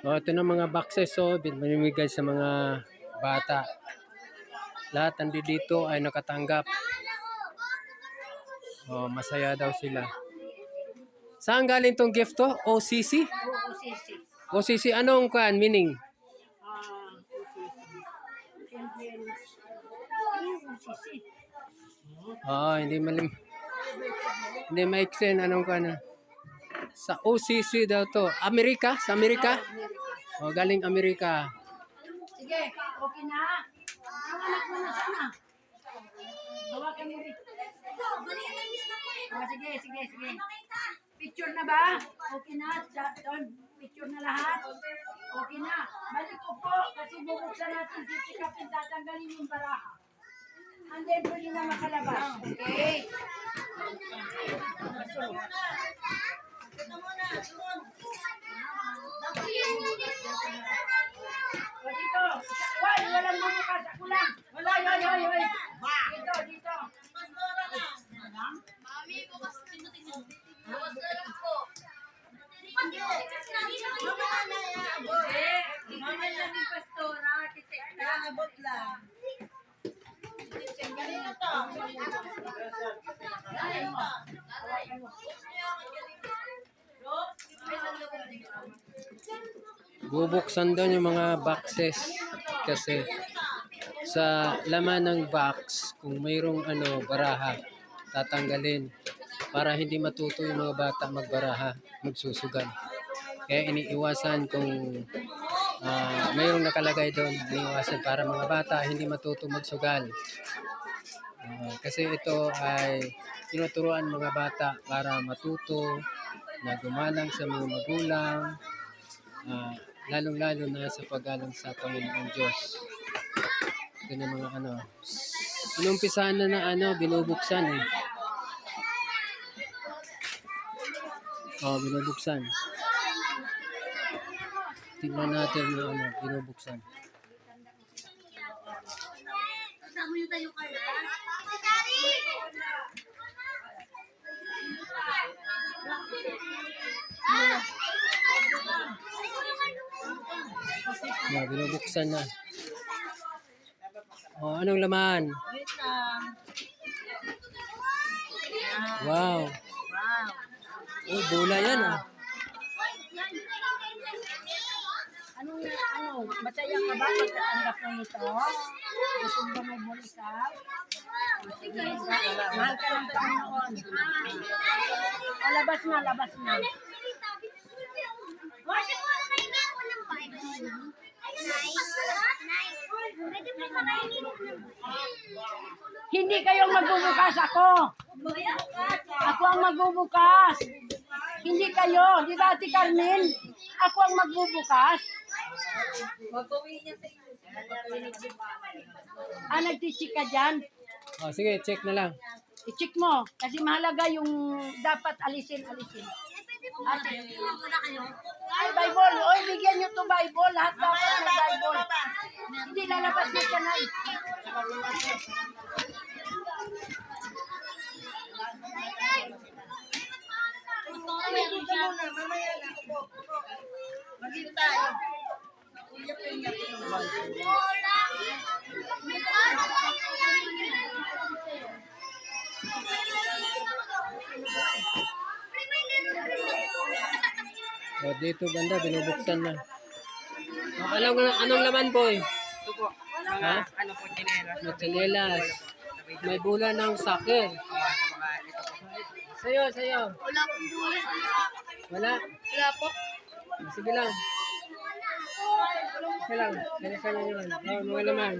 Oh, ito na mga boxes, so binimigay sa mga bata. Lahat nandito ay nakatanggap. Oh, masaya daw sila. Saan galing tong gift to? OCC? OCC. OCC, anong meaning? OCC. Hindi ma-explain anong sa OCC daw to. Amerika? Sa Amerika? Oh, galing Amerika. Sige, okay na. Anak mo na sana. Hawakan mo rin. Sige. Picture na ba? Okay na. Picture na lahat. Okay na. Balik ko po kasi bubuksan natin si Kapin, tatanggalin yung baraha. And then pwede na makalabas. Okay? O dito. Walang bumukas. Ako lang. Wala. Dito. Mami, bukas pinutin mo. Bukas na lang po. Mami lang yung pastora. Abot lang. Bubuksan daw yung mga boxes kasi sa laman ng box kung mayroong baraha tatanggalin para hindi matuto yung mga bata magbaraha, magsusugal. Kaya iniiwasan kung mayroong nakalagay doon, iniiwasan para mga bata hindi matuto magsugal. Kasi ito ay tinuturuan mga bata para matuto na gumalang sa mga magulang, lalong-lalo na sa paggalang sa Panginoong Diyos. Ito na mga inumpisahan na binubuksan eh. Binubuksan. Tingnan natin yung binubuksan. Kasama yung tayo ka na. Binubuksan na. Anong laman? Wow. Bola yan Masaya ka ba pagkatanggap mo nito? Gusto mo ba may bulisaw? Mahal ka ng Panginoon. Labas na. Hindi kayong magbubukas, ako. Ako ang magbubukas. Hindi kayo. Di ba, Ate Carmen? Ako ang magbubukas. Nagtichik ka dyan? Sige, check na lang. I-check mo. Kasi mahalaga yung dapat alisin. Ay, Bible. Oy, bigyan nyo to Bible. Lahat dapat ng Bible. Hindi lalabas na siya na. Dito banda, binubuksan na. Anong laman, boy? Ito po. Ha? Ano po, chinelas. Chinelas. May bola ng soccer. Sa'yo. Wala pong buhay. Wala? Wala po. Sige lang. Bilisan nyo yun. Mga laman.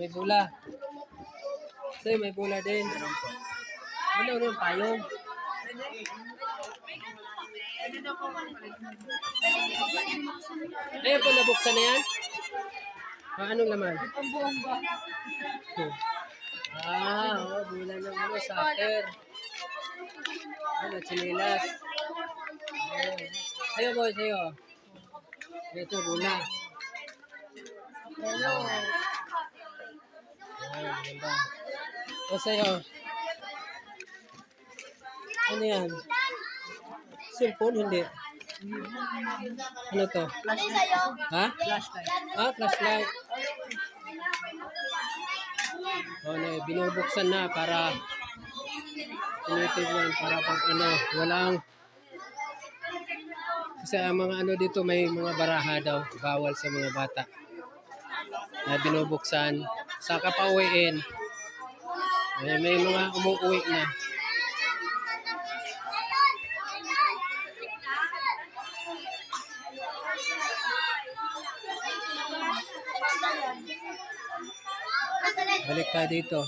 May bola. Sa'yo, may bola din. Ano, payong. Ayun po, nabuksan na yan? Anong laman? Bola ng soccer. Chinelas. Sa'yo, boy, sa'yo. Ito, bola. Ganda. Sa'yo. Ano yan? Cellphone, hindi. Ano to? Ano yung sa'yo? Ha? Ah, flashlight. O, binubuksan na para tinitignan para pag ano, walang kasi ang mga ano dito may mga baraha daw, bawal sa mga bata na binubuksan. Saka pauwiin. May mga umuwi na. Balik tayo dito.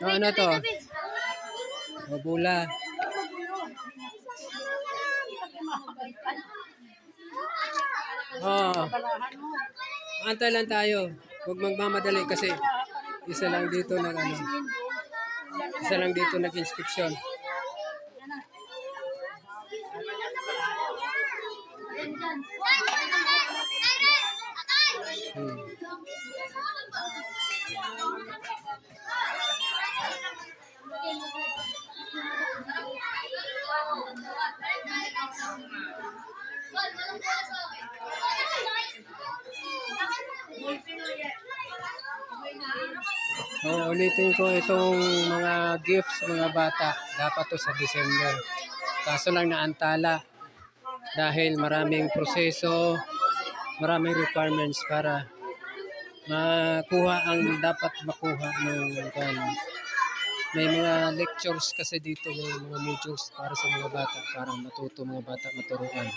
Ano to? Bula. Oh. Antay lang tayo. Huwag magmamadali kasi isa lang dito nag-inspeksyon. Ulitin ko itong mga gifts mga bata. Dapat to sa December. Kaso lang naantala dahil maraming proseso, maraming requirements para makuha ang dapat makuha ng may mga lectures kasi dito, may mga modules para sa mga bata, para matuto mga bata maturuan.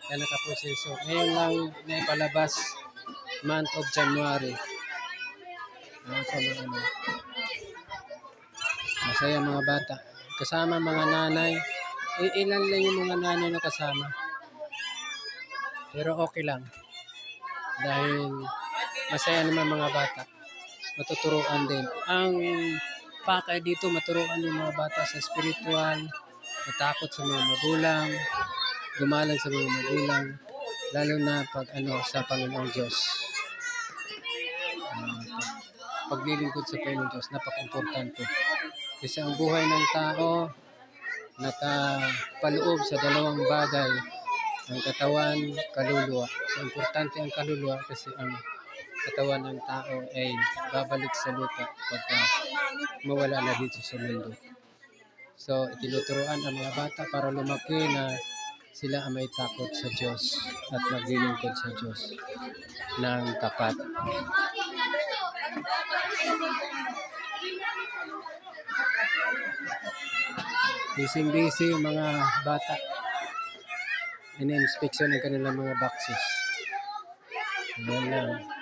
Kaya nakaproseso. Ngayon lang naipalabas month of January. Masaya mga bata. Kasama mga nanay. Ilan lang yung mga nanay na kasama. Pero okay lang. Dahil masaya naman mga bata. Matuturuan din. Ang pakay dito, maturuan yung mga bata sa spiritual, matakot sa mga magulang, gumalang sa mga magulang, lalo na pag sa Panginoong Diyos. Paglilingkod sa Panginoong Diyos, napaka-importante. Kasi ang buhay ng tao, nakapaloob sa dalawang bagay, ang katawan, kaluluwa. So, importante ang kaluluwa kasi ang katawan ng tao ay babalik sa lupa pagka mawala na dito sa mundo. So, itinuturuan ang mga bata para lumaki na sila ang may takot sa Diyos at maglilingkod sa Diyos ng tapat. Busy yung mga bata. Ina-inspection ang kanilang mga boxes. Yan lang.